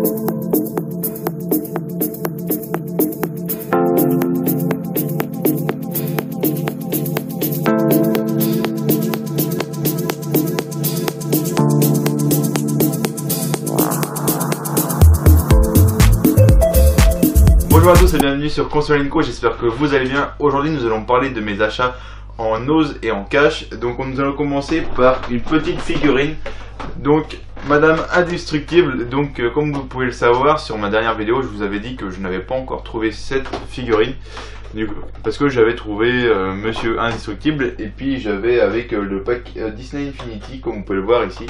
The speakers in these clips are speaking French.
Bonjour à tous et bienvenue sur Console & Co, j'espère que vous allez bien. Aujourd'hui nous allons parler de mes achats en ose et en cash. Donc nous allons commencer par une petite figurine, donc Madame Indestructible. Donc comme vous pouvez le savoir, sur ma dernière vidéo je vous avais dit que je n'avais pas encore trouvé cette figurine, parce que j'avais trouvé Monsieur Indestructible, et puis j'avais avec le pack Disney Infinity, comme vous pouvez le voir ici,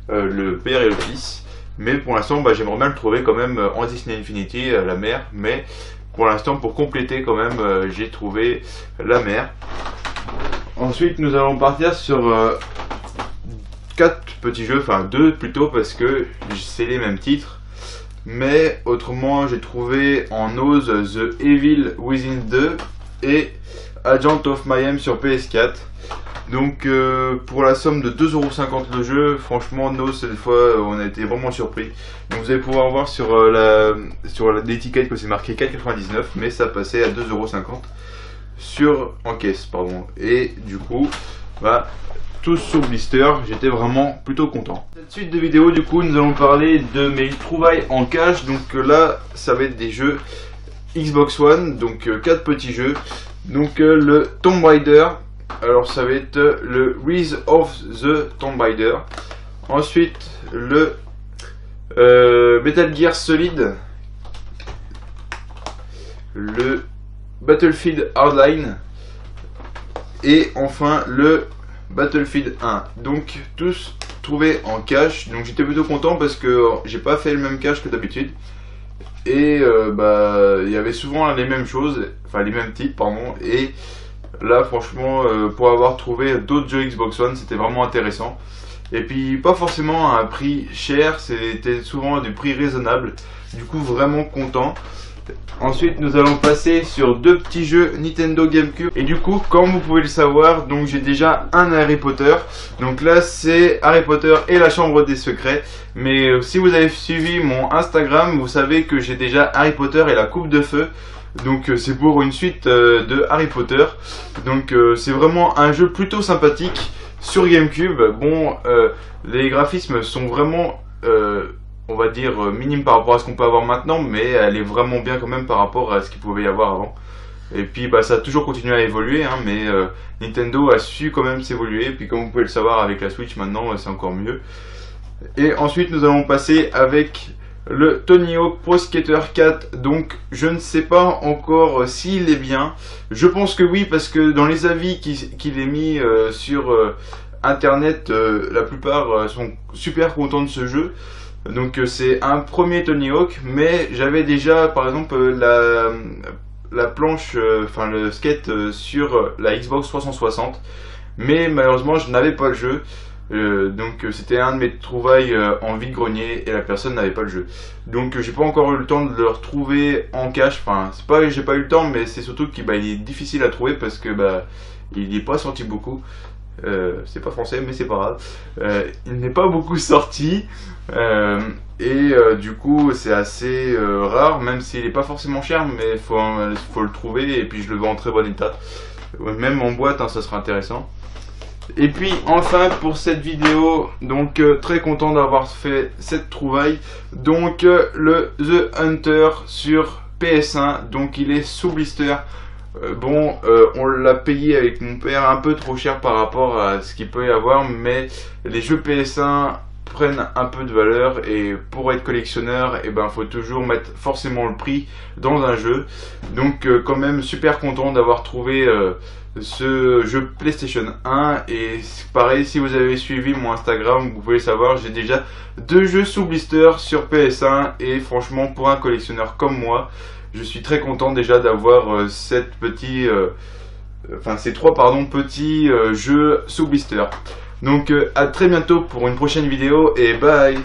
le père et le fils. Mais pour l'instant, j'aimerais bien le trouver quand même en Disney Infinity, la mère. Mais pour l'instant, pour compléter quand même, j'ai trouvé la mère. Ensuite, nous allons partir sur 4 petits jeux, enfin 2 plutôt, parce que c'est les mêmes titres. Mais autrement, j'ai trouvé en ose The Evil Within 2 et Agent of Mayhem sur PS4. Donc pour la somme de 2,50€ le jeu, franchement Nose cette fois on a été vraiment surpris. Donc vous allez pouvoir voir sur l'étiquette que c'est marqué 4,99, mais ça passait à 2,50€ en caisse, pardon. Et du coup, tous sous blister, j'étais vraiment plutôt content. Cette suite de vidéos, du coup, nous allons parler de mes trouvailles en cash. Donc là, ça va être des jeux Xbox One, donc 4 petits jeux. Donc le Tomb Raider. Alors ça va être le Rise of the Tomb Raider. Ensuite le Metal Gear Solid, le Battlefield Hardline et enfin le Battlefield 1. Donc tous trouvés en cash. Donc j'étais plutôt content parce que j'ai pas fait le même cash que d'habitude. Et il y avait souvent les mêmes choses, enfin les mêmes titres pardon. Et là franchement pour avoir trouvé d'autres jeux Xbox One, c'était vraiment intéressant. Et puis pas forcément à un prix cher, c'était souvent des prix raisonnables. Du coup vraiment content. Ensuite nous allons passer sur 2 petits jeux Nintendo GameCube. Et du coup comme vous pouvez le savoir, donc j'ai déjà un Harry Potter. Donc là c'est Harry Potter et la Chambre des Secrets. Mais si vous avez suivi mon Instagram, vous savez que j'ai déjà Harry Potter et la Coupe de Feu. Donc c'est pour une suite de Harry Potter. Donc c'est vraiment un jeu plutôt sympathique sur GameCube. Bon, les graphismes sont vraiment on va dire minimes par rapport à ce qu'on peut avoir maintenant, mais elle est vraiment bien quand même par rapport à ce qu'il pouvait y avoir avant. Et puis ça a toujours continué à évoluer, hein, mais Nintendo a su quand même s'évoluer. Et puis comme vous pouvez le savoir avec la Switch maintenant, c'est encore mieux. Et ensuite nous allons passer avec le Tony Hawk Pro Skater 4. Donc je ne sais pas encore s'il est bien. Je pense que oui, parce que dans les avis qu'il est mis sur internet, la plupart sont super contents de ce jeu. Donc c'est un premier Tony Hawk, mais j'avais déjà par exemple la planche, enfin le skate sur la Xbox 360, mais malheureusement je n'avais pas le jeu. Donc c'était un de mes trouvailles en vide-grenier et la personne n'avait pas le jeu. Donc j'ai pas encore eu le temps de le retrouver en cash. Enfin c'est pas que j'ai pas eu le temps, mais c'est surtout qu'il est difficile à trouver parce que il n'est pas sorti beaucoup. C'est pas français mais c'est pas grave. Il n'est pas beaucoup sorti du coup c'est assez rare, même s'il est pas forcément cher, mais faut le trouver. Et puis je le vends en très bon état, même en boîte, hein, ça sera intéressant. Et puis enfin pour cette vidéo, donc très content d'avoir fait cette trouvaille. Donc le The Hunter sur PS1, donc il est sous blister. On l'a payé avec mon père un peu trop cher par rapport à ce qu'il peut y avoir, mais les jeux PS1 prennent un peu de valeur, et pour être collectionneur, faut toujours mettre forcément le prix dans un jeu. Donc quand même super content d'avoir trouvé ce jeu PlayStation 1. Et pareil, si vous avez suivi mon Instagram, vous pouvez le savoir, j'ai déjà 2 jeux sous blister sur PS1, et franchement pour un collectionneur comme moi, je suis très content déjà d'avoir ces 3 petits jeux sous blister. Donc à très bientôt pour une prochaine vidéo, et bye.